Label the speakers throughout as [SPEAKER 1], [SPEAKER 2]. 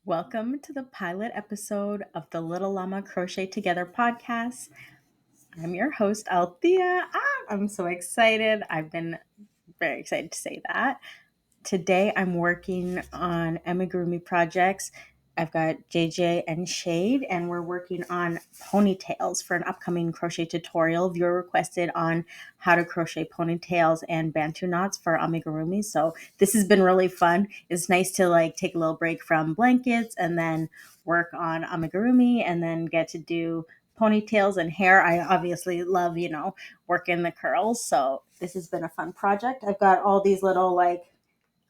[SPEAKER 1] Welcome to the pilot episode of the Little Llama Crochet Together podcast. I'm your host, Althea. I'm so excited. I've been very excited to say that. Today I'm working on amigurumi projects. I've got JJ and Shade, and we're working on ponytails for an upcoming crochet tutorial. Viewer requested on how to crochet ponytails and bantu knots for amigurumi. So this has been really fun. It's nice to take a little break from blankets and then work on amigurumi and then get to do ponytails and hair. I obviously love, working the curls. So this has been a fun project. I've got all these little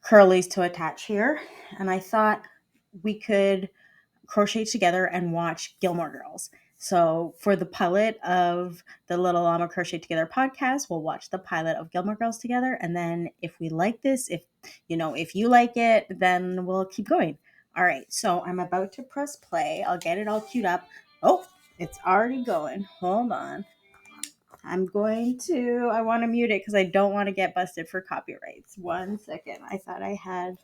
[SPEAKER 1] curlies to attach here, and I thought we could crochet together and watch Gilmore Girls. So for the pilot of the Little Llama Crochet Together podcast, we'll watch the pilot of Gilmore Girls together, and then if we like this, if you like it, then we'll keep going. All right, so I'm about to press play. I'll get it all queued up. Oh, it's already going. Hold on. I want to mute it because I don't want to get busted for copyrights. 1 second. I thought I had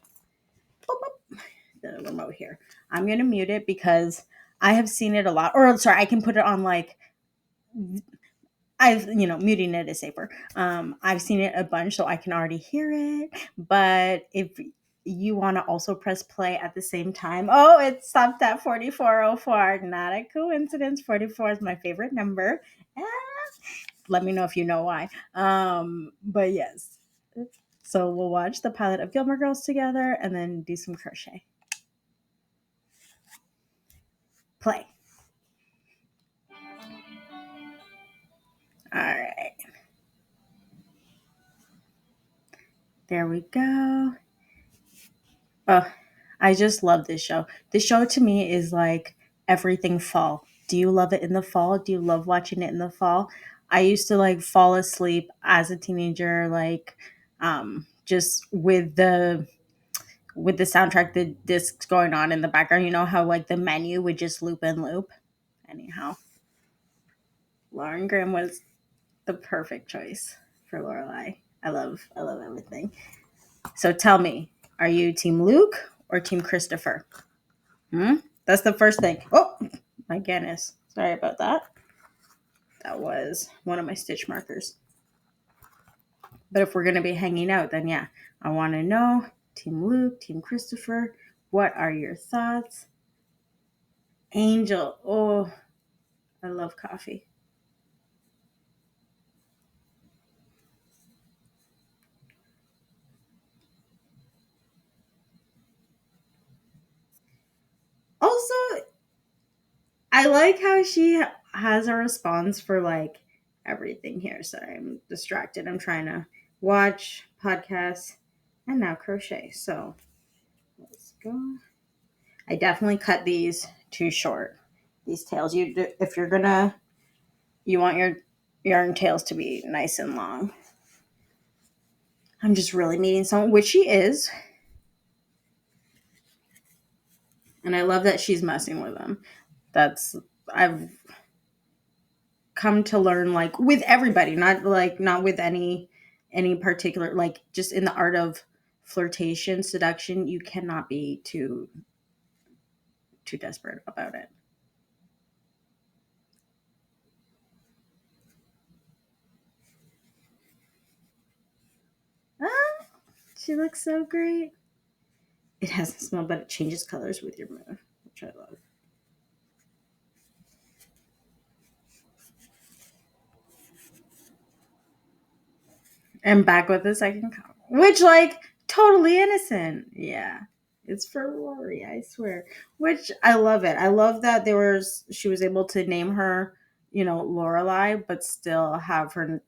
[SPEAKER 1] the remote here. I'm going to mute it because I have seen it a lot. Or, sorry, I can put it on muting it is safer. I've seen it a bunch, so I can already hear it. But if you want to also press play at the same time. Oh, it stopped at 4404. Not a coincidence. 44 is my favorite number. Let me know if you know why. But yes. So we'll watch the pilot of Gilmore Girls together and then do some crochet. Play. All right. There we go. Oh, I just love this show. This show to me is like everything fall. Do you love it in the fall? Do you love watching it in the fall? I used to fall asleep as a teenager, just with the soundtrack, the discs going on in the background. You know how the menu would just loop and loop? Anyhow, Lauren Graham was the perfect choice for Lorelai. I love everything. So tell me, are you Team Luke or Team Christopher? That's the first thing. Oh, my goodness. Sorry about that. That was one of my stitch markers. But if we're going to be hanging out, then yeah, I want to know, Team Luke, Team Christopher, what are your thoughts? Angel. Oh, I love coffee. Also, I like how she has a response for everything here. Sorry, I'm distracted. I'm trying to watch podcasts and now crochet. So let's go. I definitely cut these too short. These tails. If you're gonna, you want your yarn tails to be nice and long. I'm just really needing someone, which she is. And I love that she's messing with them. I've come to learn with everybody, not with any particular, just in the art of flirtation, seduction, you cannot be too desperate about it. She looks so great. It has a smell, but it changes colors with your move, which I love. And back with the second comment, which totally innocent. Yeah, it's for Rory, I swear. Which I love it. I love that she was able to name her, Lorelai, but still have an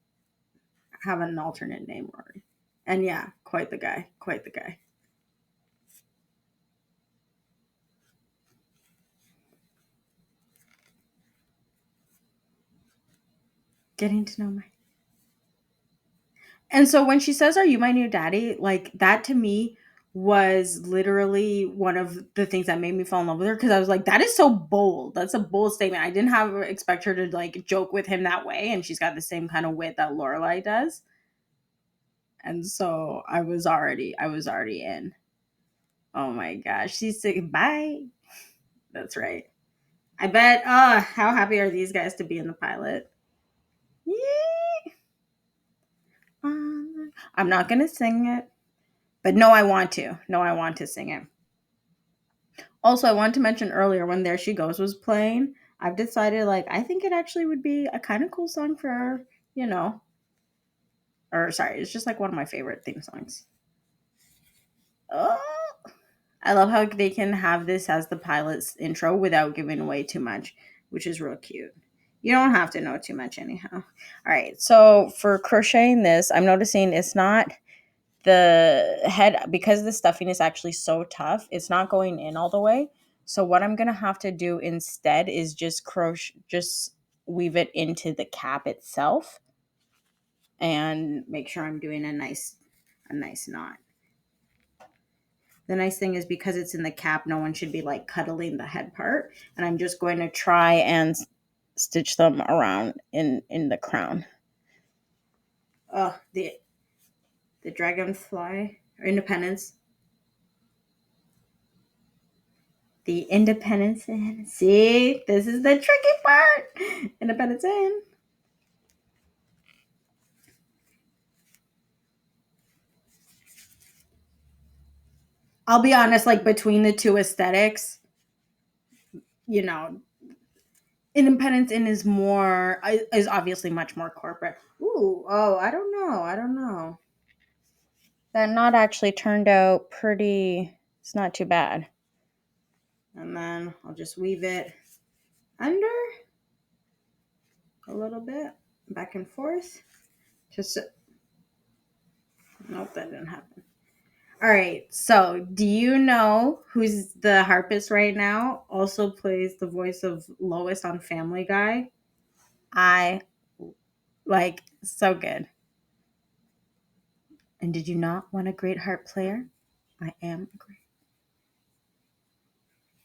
[SPEAKER 1] alternate name, Rory. And yeah, quite the guy. Quite the guy. Getting to know my. And so when she says, "Are you my new daddy?" That to me was literally one of the things that made me fall in love with her, because I was like, that is so bold. That's a bold statement. I didn't expect her to joke with him that way, and she's got the same kind of wit that Lorelai does. And so I was already in. Oh my gosh, she's saying bye. That's right. I bet. How happy are these guys to be in the pilot? Yay! I'm not gonna sing it, but no, I want to. No, I want to sing it. Also, I wanted to mention earlier when There She Goes was playing, I've decided like I think it actually would be a kind of cool song for, you know, or sorry, it's just like one of my favorite theme songs. Oh, I love how they can have this as the pilot's intro without giving away too much, which is real cute. You don't have to know too much anyhow. All right, so for crocheting this, I'm noticing it's not the head because the stuffing is actually so tough, it's not going in all the way. So what I'm gonna have to do instead is just just weave it into the cap itself and make sure I'm doing a nice knot. The nice thing is because it's in the cap, no one should be like cuddling the head part, and I'm just going to try and stitch them around in the crown. Oh, the dragonfly or Independence. The Independence in. See, this is the tricky part. Independence in. I'll be honest, like between the two aesthetics, you know, Independence in is obviously much more corporate. Ooh, oh, I don't know. I don't know. That knot actually turned out pretty. It's not too bad. And then I'll just weave it under a little bit, back and forth. Just nope, that didn't happen. All right. So, do you know who's the harpist right now? Also plays the voice of Lois on Family Guy. I like so good. And did you not want a great harp player? I am a great.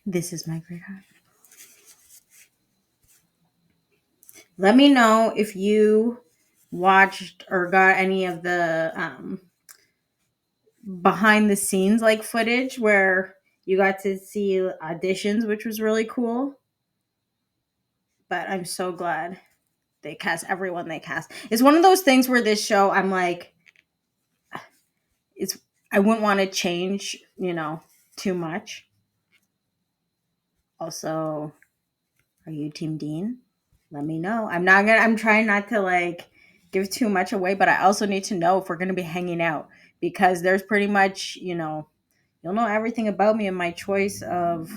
[SPEAKER 1] This is my great harp. Let me know if you watched or got any of the behind the scenes like footage where you got to see auditions, which was really cool. But I'm so glad they cast everyone they cast. It's one of those things where this show, I'm like, it's I wouldn't want to change, too much. Also, are you Team Dean? Let me know. I'm trying not to like give too much away, but I also need to know if we're gonna be hanging out because there's pretty much, you'll know everything about me and my choice of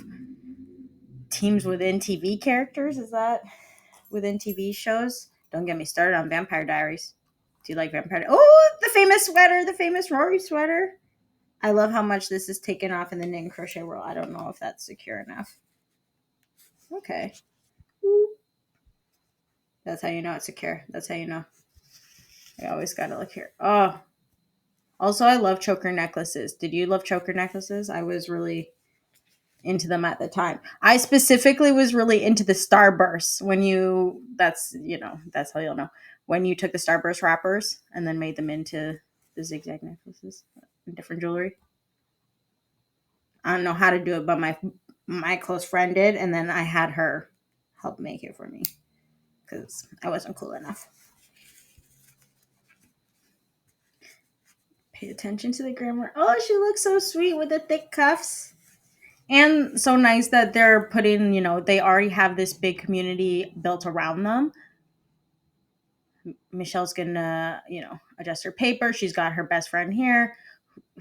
[SPEAKER 1] teams within TV characters. Is that within TV shows? Don't get me started on Vampire Diaries. Do you like Vampire? Oh, the famous sweater, the famous Rory sweater. I love how much this is taken off in the knit and crochet world. I don't know if that's secure enough. Okay. That's how you know it's secure. That's how you know. I always gotta look here. Oh. Also, I love choker necklaces. Did you love choker necklaces? I was really into them at the time. I specifically was really into the starbursts that's how you'll know. When you took the starburst wrappers and then made them into the zigzag necklaces and different jewelry. I don't know how to do it, but my close friend did, and then I had her help make it for me because I wasn't cool enough. Pay attention to the grammar. Oh, she looks so sweet with the thick cuffs. And so nice that they're putting, they already have this big community built around them. Michelle's gonna, adjust her paper. She's got her best friend here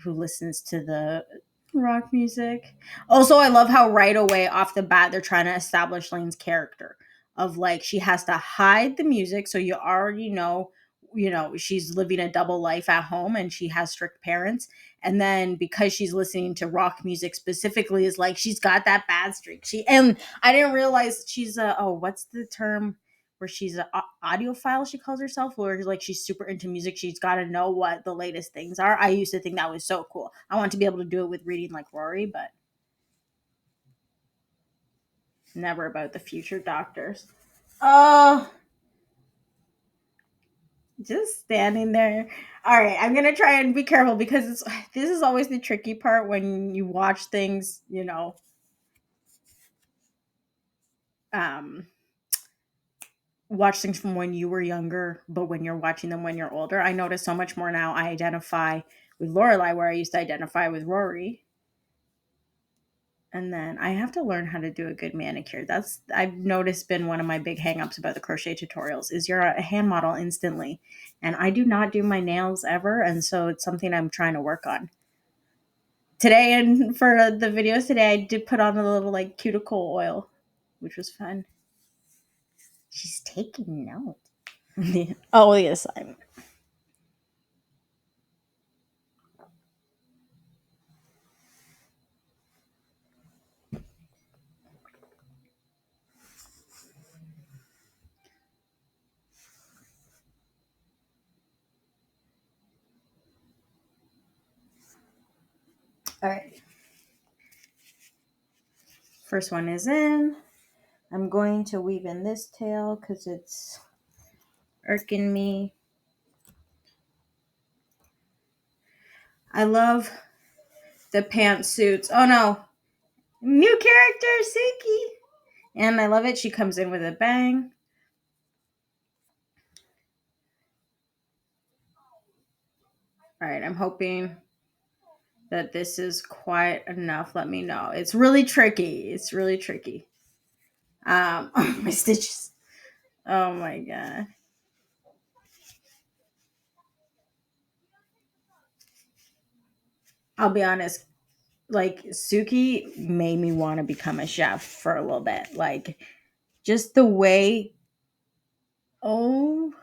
[SPEAKER 1] who listens to the rock music. Also, I love how right away off the bat they're trying to establish Lane's character of like she has to hide the music, so you already know, she's living a double life at home and she has strict parents. And then because she's listening to rock music specifically, is like she's got that bad streak. And I didn't realize she's what's the term? Where she's an audiophile, she calls herself, where like she's super into music. She's got to know what the latest things are. I used to think that was so cool. I want to be able to do it with reading like Rory, but never about the future doctors. Oh, just standing there. All right, I'm gonna try and be careful because this is always the tricky part when you watch things. um watch things from when you were younger, but when you're watching them when you're older, I notice so much more now. I identify with Lorelai where I used to identify with Rory. And then I have to learn how to do a good manicure. That's I've noticed been one of my big hangups about the crochet tutorials is you're a hand model instantly. And I do not do my nails ever, and so it's something I'm trying to work on. Today and for the videos today, I did put on a little like cuticle oil, which was fun. She's taking notes. Oh, yes, I'm. All right. First one is in. I'm going to weave in this tail because it's irking me. I love the pantsuits. Oh no, new character, Suki. And I love it. She comes in with a bang. All right, I'm hoping that this is quiet enough. Let me know. It's really tricky. It's really tricky. Oh, my stitches. Oh my god. I'll be honest. Like Suki made me want to become a chef for a little bit. Like just the way. Oh,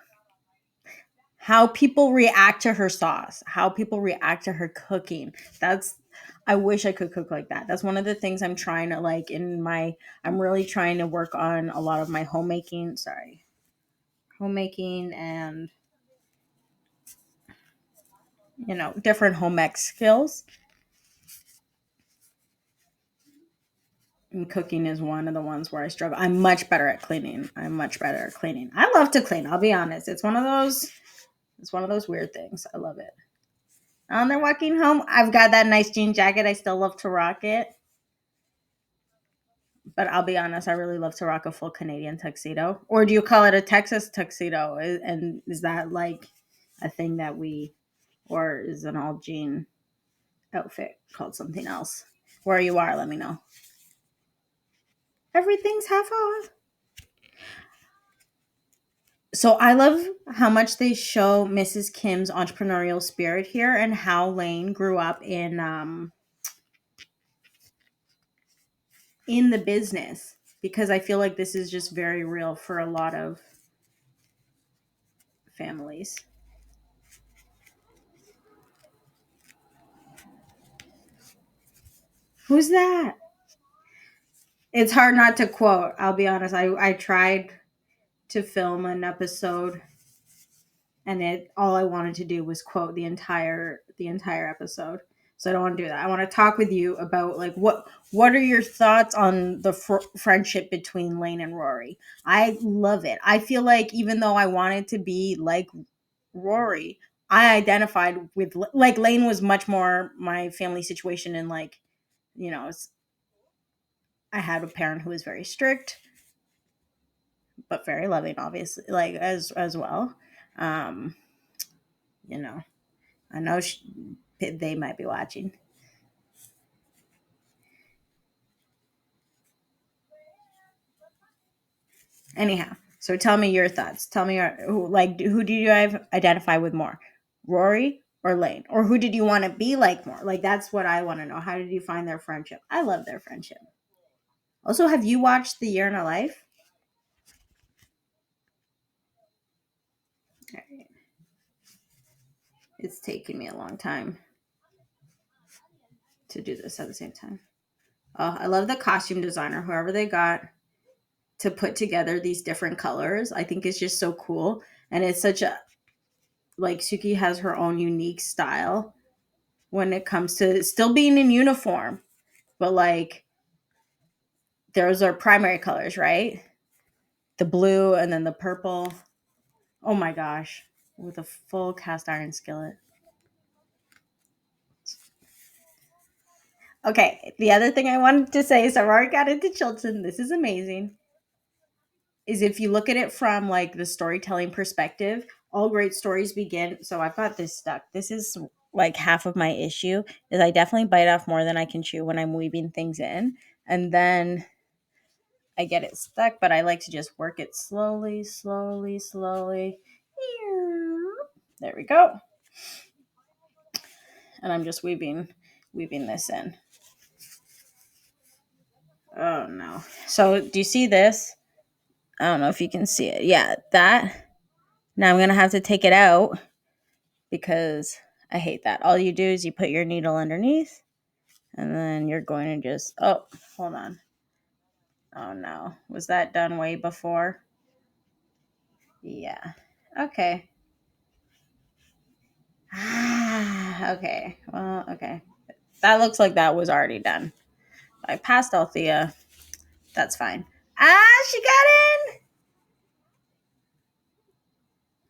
[SPEAKER 1] how people react to her sauce, how people react to her cooking. That's I wish I could cook like that. That's one of the things I'm trying to like in my I'm really trying to work on a lot of my homemaking and different home ec skills. And cooking is one of the ones where I struggle. I'm much better at cleaning. I love to clean, I'll be honest. It's one of those weird things. I love it. On they're walking home. I've got that nice jean jacket. I still love to rock it. But I'll be honest, I really love to rock a full Canadian tuxedo. Or do you call it a Texas tuxedo? And is that like a thing or is an all jean outfit called something else? Where you are, let me know. Everything's half off. So I love how much they show Mrs. Kim's entrepreneurial spirit here and how Lane grew up in the business, because I feel like this is just very real for a lot of families. Who's that? It's hard not to quote. I'll be honest. I tried to film an episode and it all I wanted to do was quote the entire episode. So I don't want to do that. I want to talk with you about like what are your thoughts on the friendship between Lane and Rory? I love it. I feel like even though I wanted to be like Rory, I identified with like Lane was much more my family situation and like I had a parent who was very strict but very loving, obviously, like as well. Um, you know, I know they might be watching. Anyhow, so tell me your thoughts. Tell me who do you identify with more, Rory or Lane, or who did you want to be like more? Like that's what I want to know. How did you find their friendship? I love their friendship. Also, have you watched The Year in a Life? It's taken me a long time to do this at the same time. Oh, I love the costume designer, whoever they got to put together these different colors. I think it's just so cool. And it's such a, like, Suki has her own unique style when it comes to still being in uniform, but like, those are primary colors, right? The blue and then the purple. Oh my gosh, with a full cast iron skillet. Okay, the other thing I wanted to say is I've already got into Chilton. This is amazing. is if you look at it from like the storytelling perspective, all great stories begin. So I've got this stuck. This is like half of my issue is I definitely bite off more than I can chew when I'm weaving things in. And then I get it stuck, but I like to just work it slowly, slowly, slowly. There we go. And I'm just weaving this in. Oh no. So do you see this? I don't know if you can see it. Yeah, that. Now I'm going to have to take it out because I hate that. All you do is you put your needle underneath and then you're going to just, oh, hold on. Oh no. Was that done way before? Yeah. Okay. Okay. Well, okay. That looks like that was already done. I passed Althea. That's fine. Ah, she got in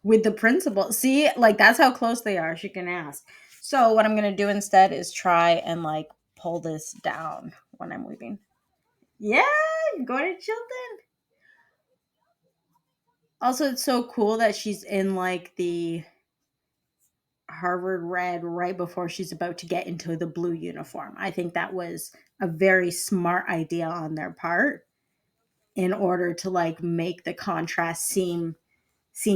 [SPEAKER 1] with the principal. See, like that's how close they are. She can ask. So what I'm gonna do instead is try and like pull this down when I'm weaving. Yeah, you're going to Chilton. Also, it's so cool that she's in like the Harvard red right before she's about to get into the blue uniform. I think that was a very smart idea on their part in order to like make the contrast seem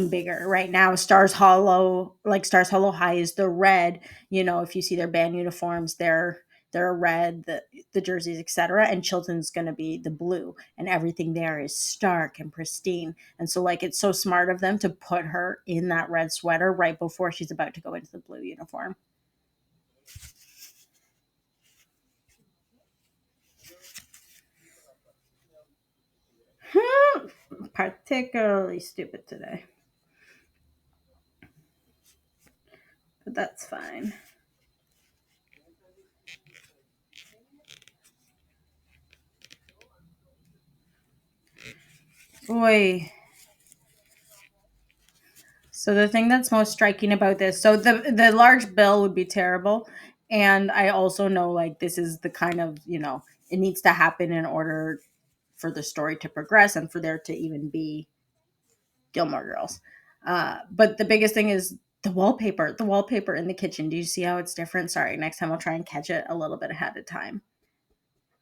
[SPEAKER 1] bigger. Right now, Stars Hollow High is the red. You know, if you see their band uniforms, they're red, the jerseys, etc. And Chilton's gonna be the blue, and everything there is stark and pristine. And so, like, it's so smart of them to put her in that red sweater right before she's about to go into the blue uniform. Particularly stupid today, but that's fine. Boy. So the thing that's most striking about this, so the large bill would be terrible, and I also know like this is the kind of it needs to happen in order for the story to progress and for there to even be Gilmore Girls. But the biggest thing is the wallpaper. The wallpaper in the kitchen. Do you see how it's different? Sorry, next time I'll try and catch it a little bit ahead of time.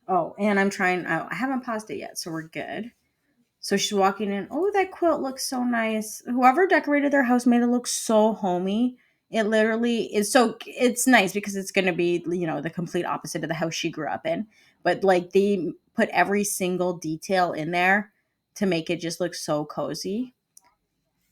[SPEAKER 1] Oh, and I'm trying. Oh, I haven't paused it yet, so we're good. So she's walking in. Oh, that quilt looks so nice. Whoever decorated their house made it look so homey. It literally is so it's nice because it's going to be, the complete opposite of the house she grew up in. But like they put every single detail in there to make it just look so cozy.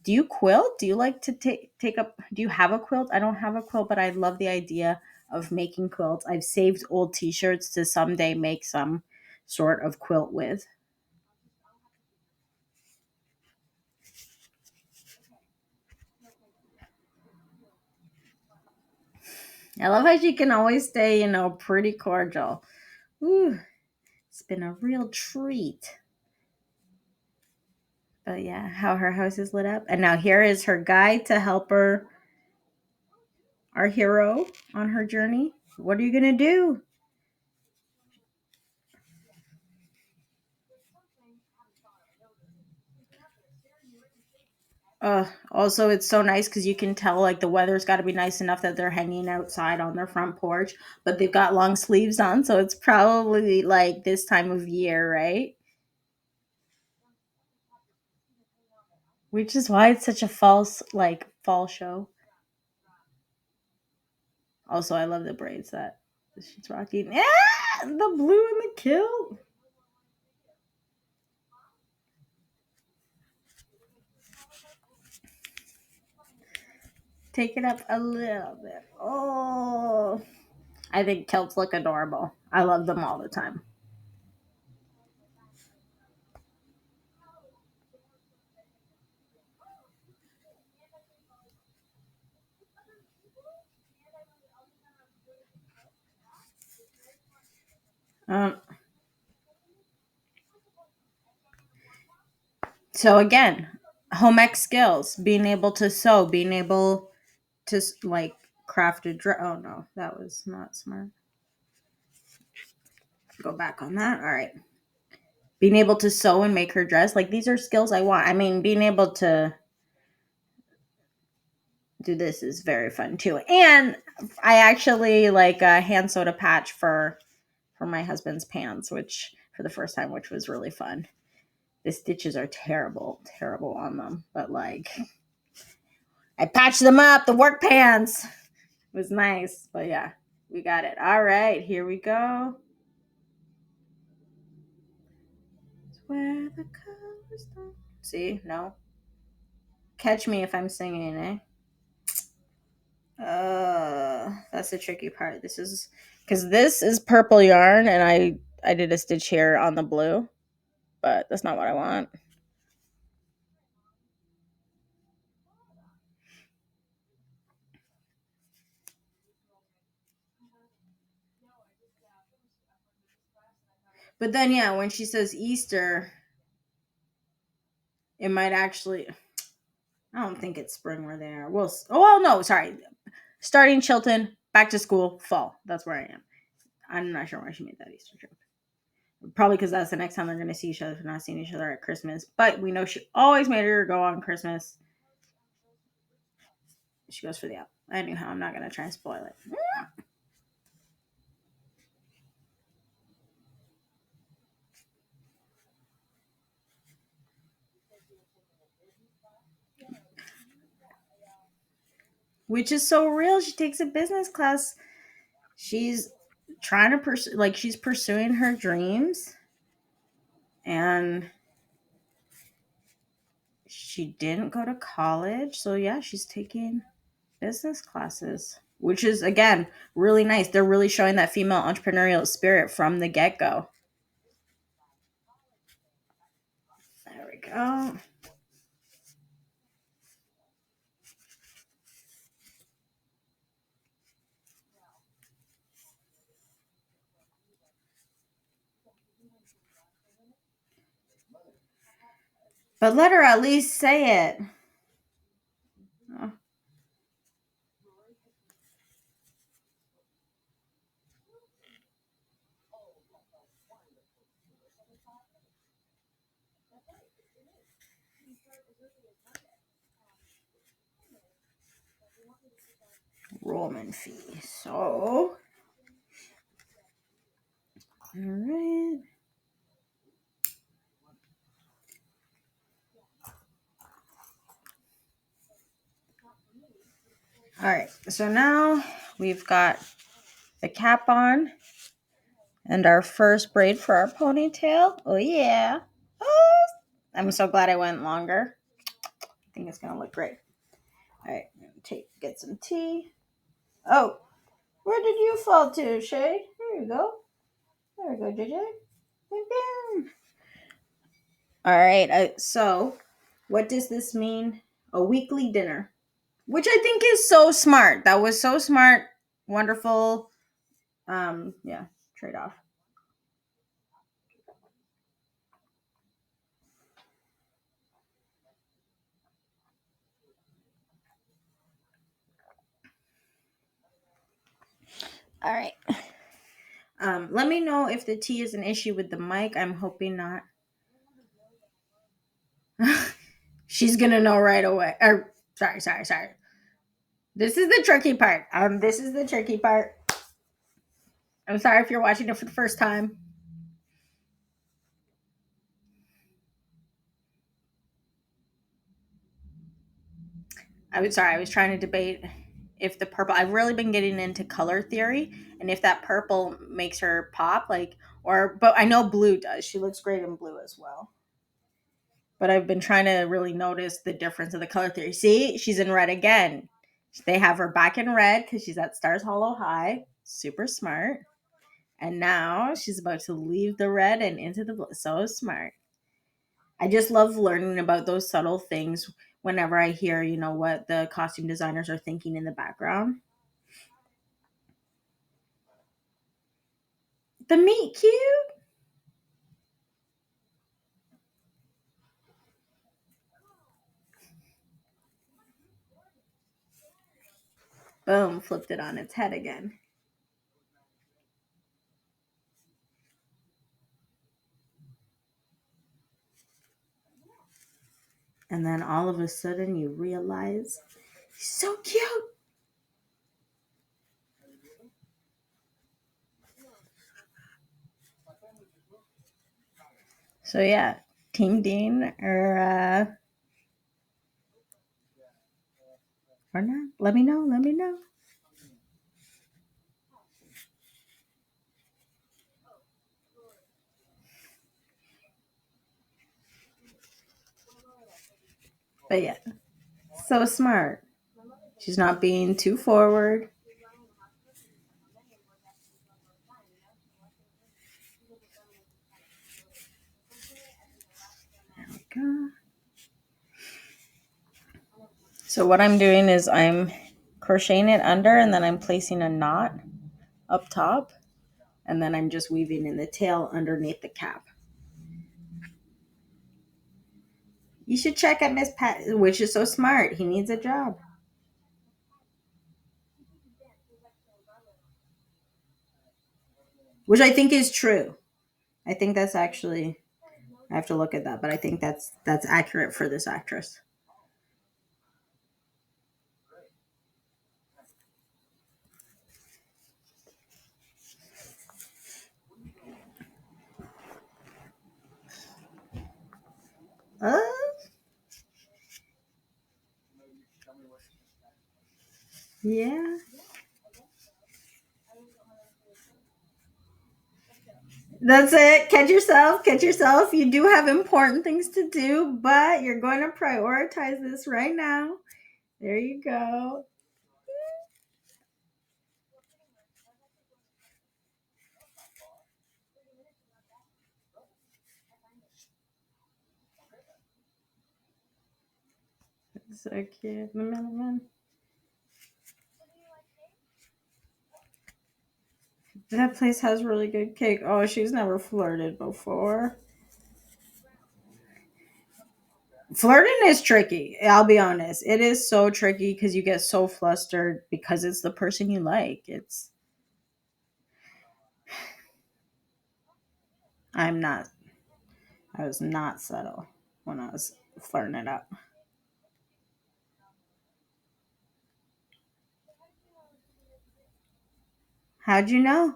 [SPEAKER 1] Do you quilt? Do you like to take up do you have a quilt? I don't have a quilt, but I love the idea of making quilts. I've saved old t-shirts to someday make some sort of quilt with. I love how she can always stay, pretty cordial. Ooh, it's been a real treat. But yeah, how her house is lit up. And now here is her guide to help her, our hero, on her journey. What are you going to do? Also, it's so nice because you can tell like the weather's got to be nice enough that they're hanging outside on their front porch, but they've got long sleeves on, so it's probably like this time of year, right? Which is why it's such a false like fall show. Also, I love the braids that she's rocking. Yeah, the blue and the kilt. Take it up a little bit. Oh, I think kilts look adorable. I love them all the time. Um, so again, home ec skills, being able to sew, being able to like craft a dress. Oh no, that was not smart. Go back on that. All right. being able to sew and make her dress, like these are skills I want. I mean, being able to do this is very fun too. And I actually like hand sewed a patch for my husband's pants, which for the first time, which was really fun. The stitches are terrible on them, but like I patched them up. The work pants, it was nice, but yeah, we got it. All right, here we go. Where the colors don't see, no. Catch me if I'm singing, eh? That's the tricky part. This is because this is purple yarn, and I did a stitch here on the blue, but that's not what I want. But then, yeah, when she says Easter, it might actually. I don't think it's spring we're there. Well, no, sorry. Starting Chilton, back to school, fall. That's where I am. I'm not sure why she made that Easter joke. Probably because that's the next time they're going to see each other if they're not seeing each other at Christmas. But we know she always made her go on Christmas. She goes for the apple. Anyhow, I'm not going to try and spoil it. Which is so real. She takes a business class. She's trying to pursue, like, she's pursuing her dreams. And she didn't go to college. So, yeah, she's taking business classes, which is, again, really nice. They're really showing that female entrepreneurial spirit from the get-go. There we go. But let her at least say it. Oh. Roman fee. So, all right. All right. So now we've got the cap on and our first braid for our ponytail. Oh, yeah. Oh, I'm so glad I went longer. I think it's going to look great. All right. Get some tea. Oh, where did you fall to, Shay? Here you go. There we go, JJ. Bam, bam. All right. So, what does this mean? A weekly dinner, which I think is so smart. That was so smart. Wonderful. Yeah, trade off. All right. Let me know if the tea is an issue with the mic. I'm hoping not. She's gonna know right away. Or sorry. This is the tricky part. This is the tricky part. I'm sorry if you're watching it for the first time. I was trying to debate if the purple. I've really been getting into color theory, and if that purple makes her pop, like, but I know blue does. She looks great in blue as well. But I've been trying to really notice the difference of the color theory. See, she's in red again. They have her back in red because she's at Stars Hollow High. Super smart. And now she's about to leave the red and into the blue. So smart. I just love learning about those subtle things whenever I hear, what the costume designers are thinking in the background. The meet cute. Boom, flipped it on its head again. And then all of a sudden you realize he's so cute. So yeah, Team Dean or not? Let me know. Let me know. But yeah, so smart. She's not being too forward. There we go. So what I'm doing is I'm crocheting it under and then I'm placing a knot up top and then I'm just weaving in the tail underneath the cap. You should check out Miss Pat, which is so smart. He needs a job. Which I think is true. I think that's actually I have to look at that, but I think that's accurate for this actress. Uh, yeah. That's it. Catch yourself. Catch yourself. You do have important things to do, but you're going to prioritize this right now. There you go. So cute. The middle one. That place has really good cake. Oh, she's never flirted before. Flirting is tricky. I'll be honest. It is so tricky because you get so flustered because it's the person you like. I'm not, I was not subtle when I was flirting it up. How'd you know?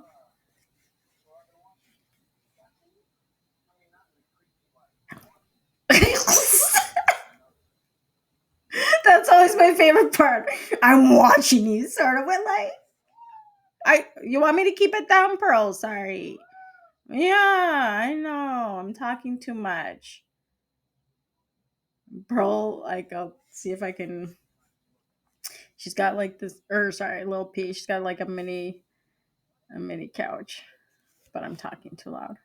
[SPEAKER 1] That's always my favorite part. I'm watching you sort of with like, you want me to keep it down, Pearl? Sorry. Yeah, I know. I'm talking too much. Pearl, like, I'll see if I can. She's got like this, or sorry, little P. She's got like a mini couch, but I'm talking too loud.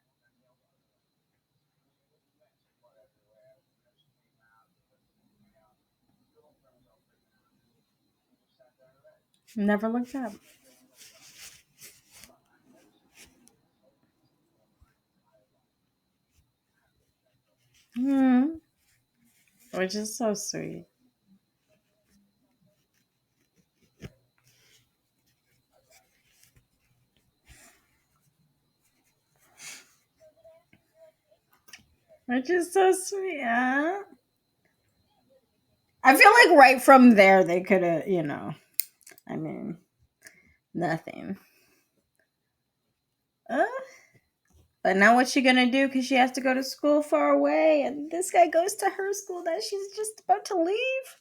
[SPEAKER 1] Never looked up. Hmm. Which is so sweet. Which is so sweet. Huh? I feel like right from there they could have, I mean, nothing. Uh, but now what's she gonna do? Because she has to go to school far away, and this guy goes to her school that she's just about to leave.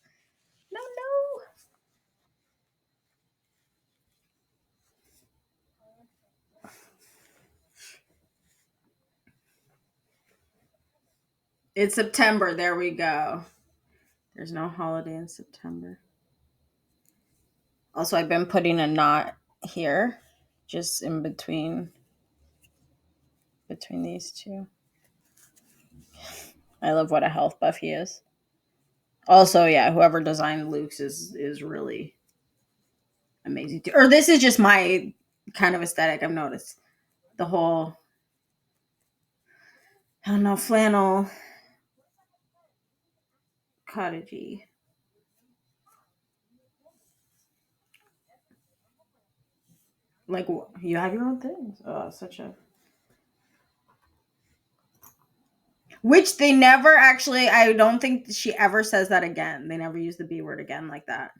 [SPEAKER 1] No, no. It's September. There we go. There's no holiday in September. Also, I've been putting a knot here, just in between these two. I love what a health buff he is. Also, yeah, whoever designed Luke's is really amazing too. Or this is just my kind of aesthetic. I've noticed the whole I don't know flannel cottagey. Like you have your own things. Oh, such a Which they never actually, I don't think she ever says that again. They never use the B word again like that.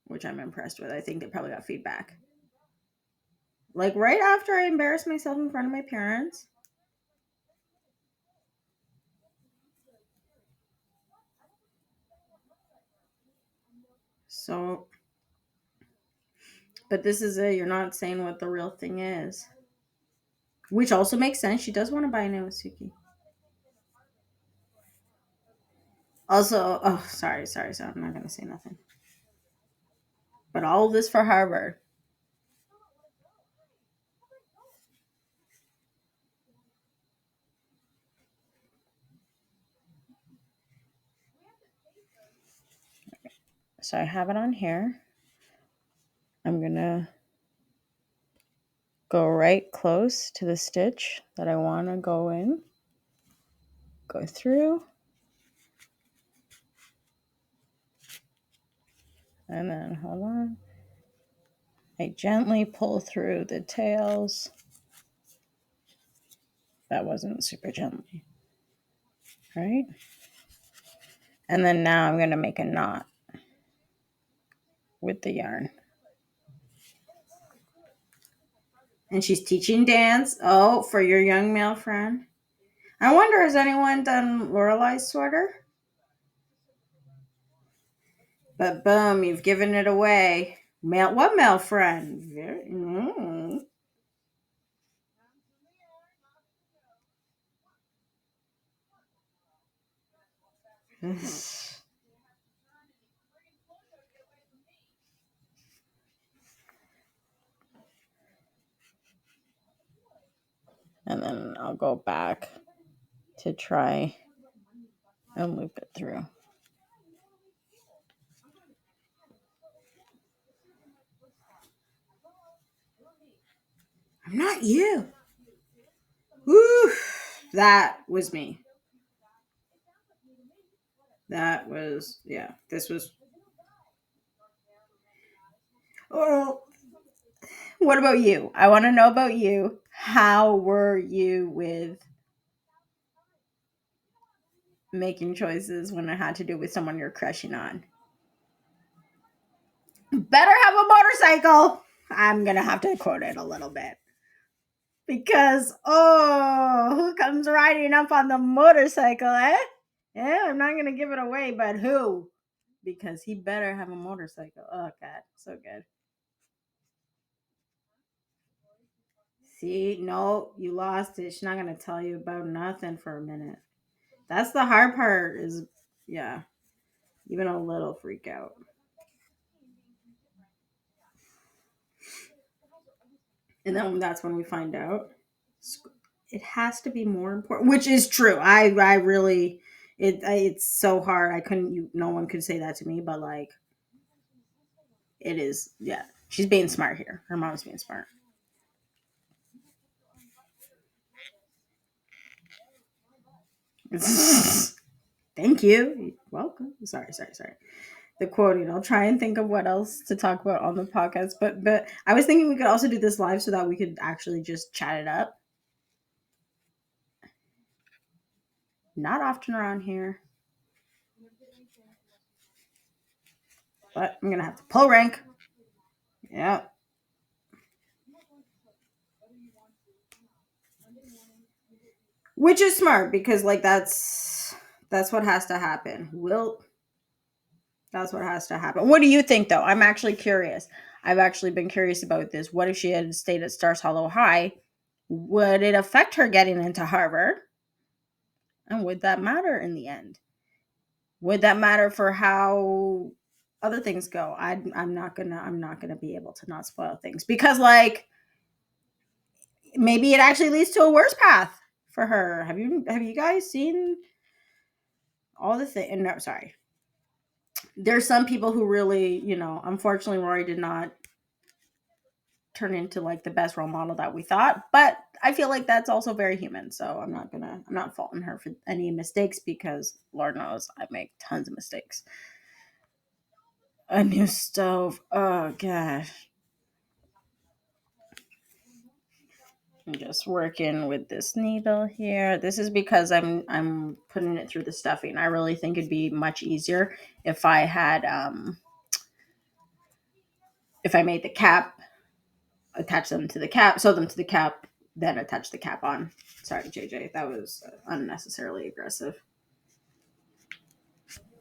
[SPEAKER 1] Which I'm impressed with. I think they probably got feedback. Like right after I embarrassed myself in front of my parents. So, but this is it. You're not saying what the real thing is. Which also makes sense. She does want to buy a Nawasuki. Also, oh, sorry. So I'm not going to say nothing. But all of this for Harvard. So I have it on here. I'm going to go right close to the stitch that I want to go in. Go through. And then, hold on. I gently pull through the tails. That wasn't super gently. Right? And then now I'm going to make a knot with the yarn. And she's teaching dance. Oh, for your young male friend. I wonder, has anyone done Lorelai's sweater? But boom, you've given it away. What male friend? And then I'll go back to try and loop it through. I'm not you. Woo! That was me. That was, yeah, this was. Oh, what about you? I want to know about you. How were you with making choices when it had to do with someone you're crushing on? Better have a motorcycle. I'm going to have to quote it a little bit. Because, who comes riding up on the motorcycle, eh? Yeah, I'm not going to give it away, but who? Because he better have a motorcycle. Oh, God. So good. See, no, you lost it. She's not going to tell you about nothing for a minute. That's the hard part is, yeah, even a little freak out. And then that's when we find out it has to be more important, which is true. I really, it's so hard. I couldn't, no one could say that to me, but like, it is, yeah. She's being smart here. Her mom's being smart. Thank you. Welcome. Sorry. The quoting. I'll try and think of what else to talk about on the podcast. But I was thinking we could also do this live so that we could actually just chat it up. Not often around here. But I'm gonna have to pull rank. Yeah. Which is smart because like that's what has to happen. That's what has to happen. What do you think though? I'm actually curious. I've actually been curious about this. What if she had stayed at Stars Hollow High? Would it affect her getting into Harvard? And would that matter in the end? Would that matter for how other things go? I'm not gonna be able to not spoil things because like maybe it actually leads to a worse path for her. Have you guys seen all the things? No, sorry. There's some people who really, unfortunately, Rory did not turn into like the best role model that we thought, but I feel like that's also very human. So I'm not faulting her for any mistakes because Lord knows I make tons of mistakes. A new stove. Oh gosh. I'm just working with this needle here. This is because I'm putting it through the stuffing. I really think it'd be much easier if I had if I made the cap, attach them to the cap, sew them to the cap, then attach the cap on. Sorry, JJ, that was unnecessarily aggressive.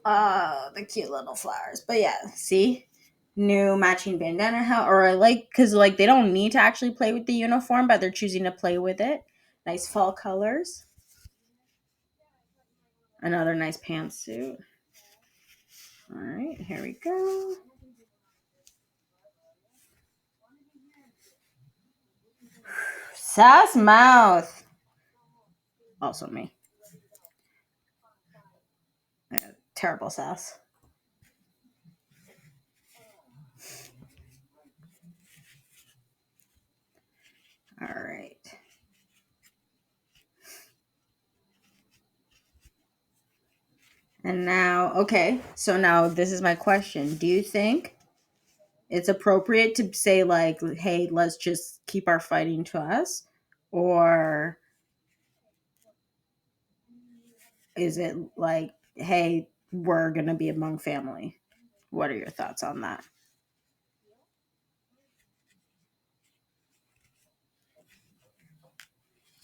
[SPEAKER 1] Oh, the cute little flowers. But yeah, see? New matching bandana hat, or I like, because like they don't need to actually play with the uniform, but they're choosing to play with it. Nice fall colors. Another nice pantsuit. All right, here we go. Sass mouth. Also me. Terrible sass. All right. And now, okay, so now this is my question. Do you think it's appropriate to say, like, hey, let's just keep our fighting to us? Or is it like, hey, we're going to be among family? What are your thoughts on that?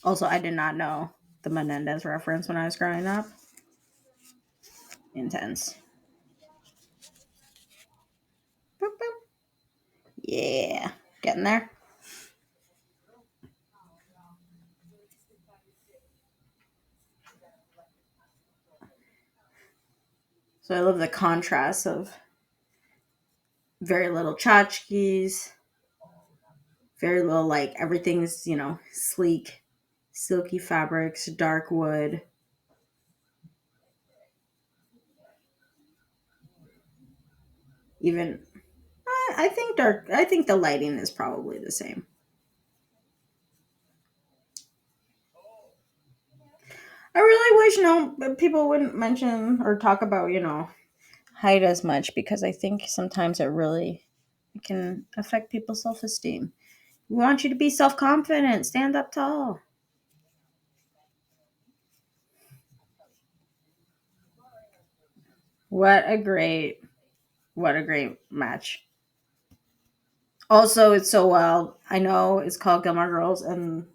[SPEAKER 1] Also, I did not know the Menendez reference when I was growing up. Intense. Boop, boop. Yeah, getting there. So I love the contrast of very little tchotchkes, very little, like, everything's, sleek, silky fabrics, dark wood. Even, I think dark, I think the lighting is probably the same. I really wish, people wouldn't mention or talk about, height as much, because I think sometimes it can affect people's self esteem. We want you to be self confident, stand up tall. What a great, what a great match. Also, it's so well. I know it's called Gilmore Girls, and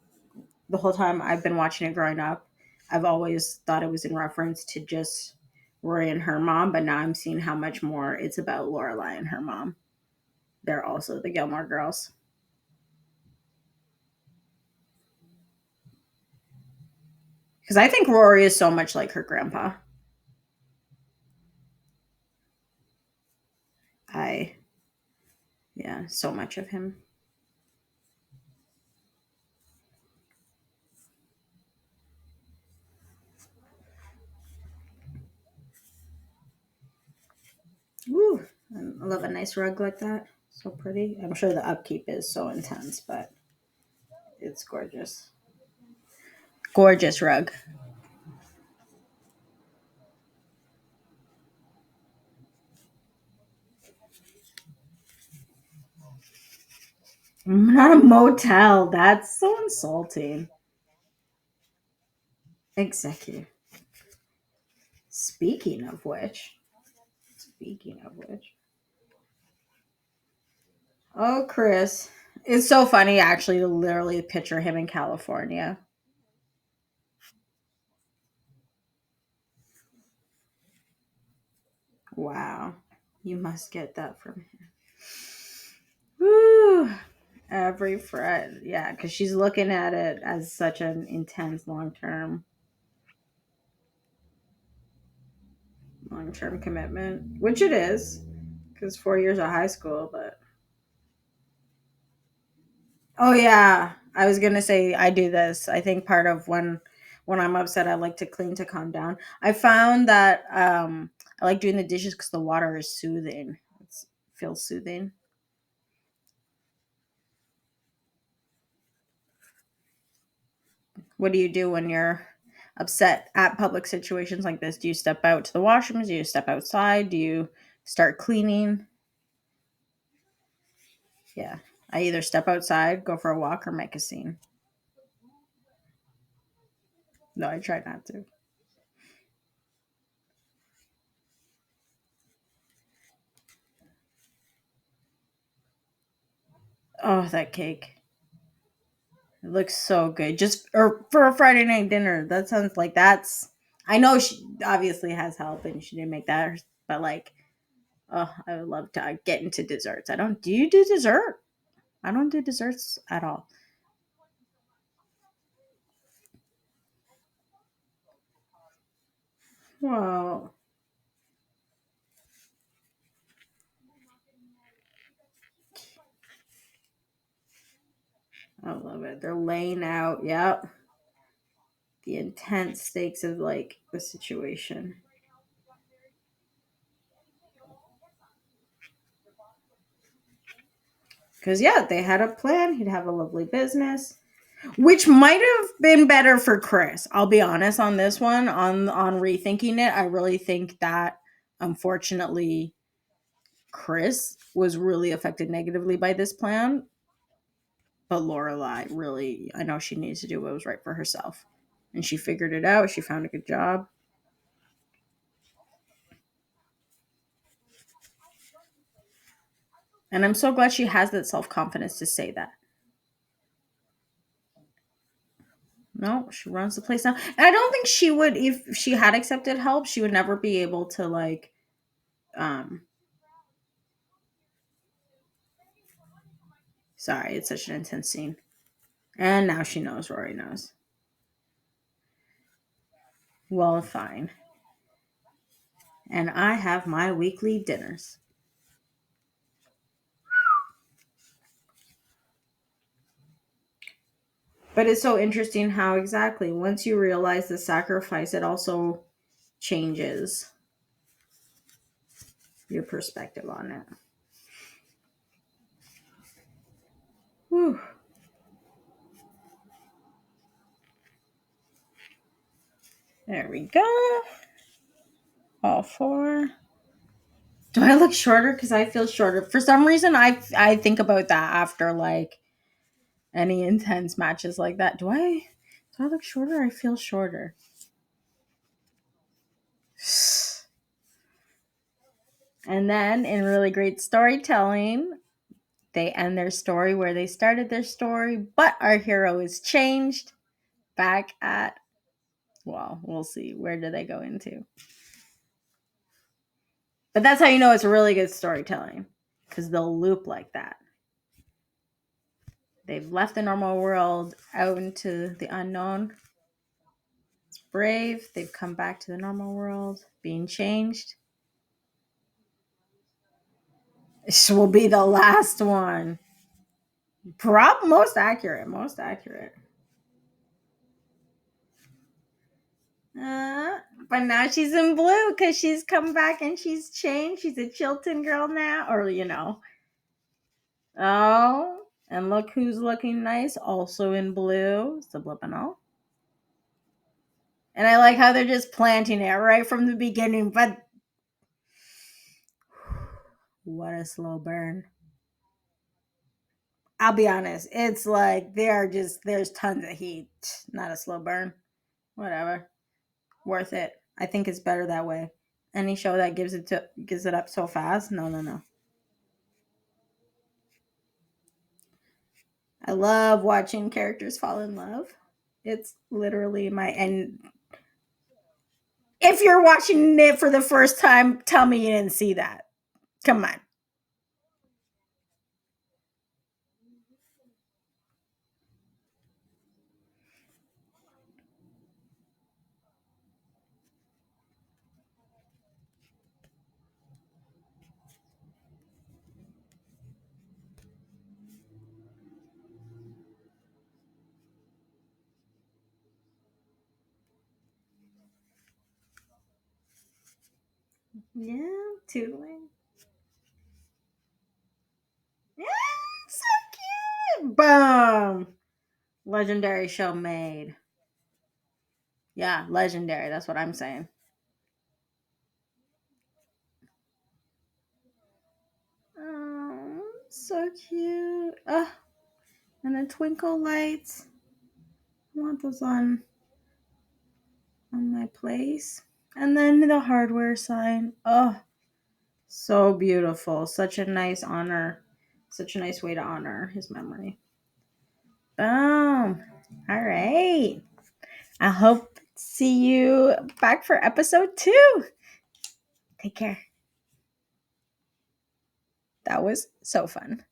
[SPEAKER 1] the whole time I've been watching it growing up, I've always thought it was in reference to just Rory and her mom, but now I'm seeing how much more it's about Lorelai and her mom. They're also the Gilmore Girls. Because I think Rory is so much like her grandpa. I, yeah, so much of him. Woo! I love a nice rug like that. So pretty. I'm sure the upkeep is so intense, but it's gorgeous. Gorgeous rug. Not a motel. That's so insulting. Executive. Speaking of which, speaking of which, oh, Chris. It's so funny, actually, to literally picture him in California. Wow. You must get that from him. Woo! Every friend. Yeah, because she's looking at it as such an intense long term commitment, which it is, because 4 years of high school, but oh yeah, I was gonna say I do this. I think part of when I'm upset, I like to clean to calm down. I found that I like doing the dishes because the water is soothing. It feels soothing. What do you do when you're upset at public situations like this? Do you step out to the washrooms? Do you step outside? Do you start cleaning? Yeah, I either step outside, go for a walk, or make a scene. No, I try not to. Oh, that cake. It looks so good. Just or for a Friday night dinner. That sounds like that's. I know she obviously has help and she didn't make that, but like, oh, I would love to get into desserts. I don't. Do you do dessert? I don't do desserts at all. Wow, I love it. They're laying out. Yep, the intense stakes of like the situation. Because yeah, they had a plan. He'd have a lovely business, which might have been better for Chris. I'll be honest on this one. On rethinking it, I really think that unfortunately Chris was really affected negatively by this plan. But Lorelai really, I know she needs to do what was right for herself, and she figured it out. She found a good job, and I'm so glad she has that self confidence to say that. No, she runs the place now. And I don't think she would, if she had accepted help, she would never be able to like um sorry, it's such an intense scene. And now she knows, Rory knows. Well, fine. And I have my weekly dinners. But it's so interesting how exactly once you realize the sacrifice, it also changes your perspective on it. Whew. There we go. All four. Do I look shorter? Because I feel shorter. For some reason, I think about that after like any intense matches like that. Do I look shorter? I feel shorter. And then in really great storytelling, they end their story where they started their story, but our hero is changed back at, well, we'll see. Where do they go into? But that's how you know it's really good storytelling because they'll loop like that. They've left the normal world out into the unknown. It's brave. They've come back to the normal world, being changed. This will be the last one. Most accurate. Most accurate. Uh, but now she's in blue because she's come back and she's changed. She's a Chilton girl now, or you know. Oh, and look who's looking nice, also in blue, subliminal. And I like how they're just planting it right from the beginning. But what a slow burn. I'll be honest, it's like they are just there's tons of heat. Not a slow burn. Whatever, worth it. I think it's better that way. Any show that gives it up so fast, no, no, no. I love watching characters fall in love. It's literally my and if you're watching it for the first time, tell me you didn't see that. Come on. Yeah, tootling. Yeah, so cute. Boom. Legendary show made. Yeah, legendary. That's what I'm saying. Oh, so cute. And the twinkle lights. I want those on. on my place. And then the hardware sign. Oh, so beautiful. Such a nice honor. Such a nice way to honor his memory. Boom. All right. I hope to see you back for episode 2. Take care. That was so fun.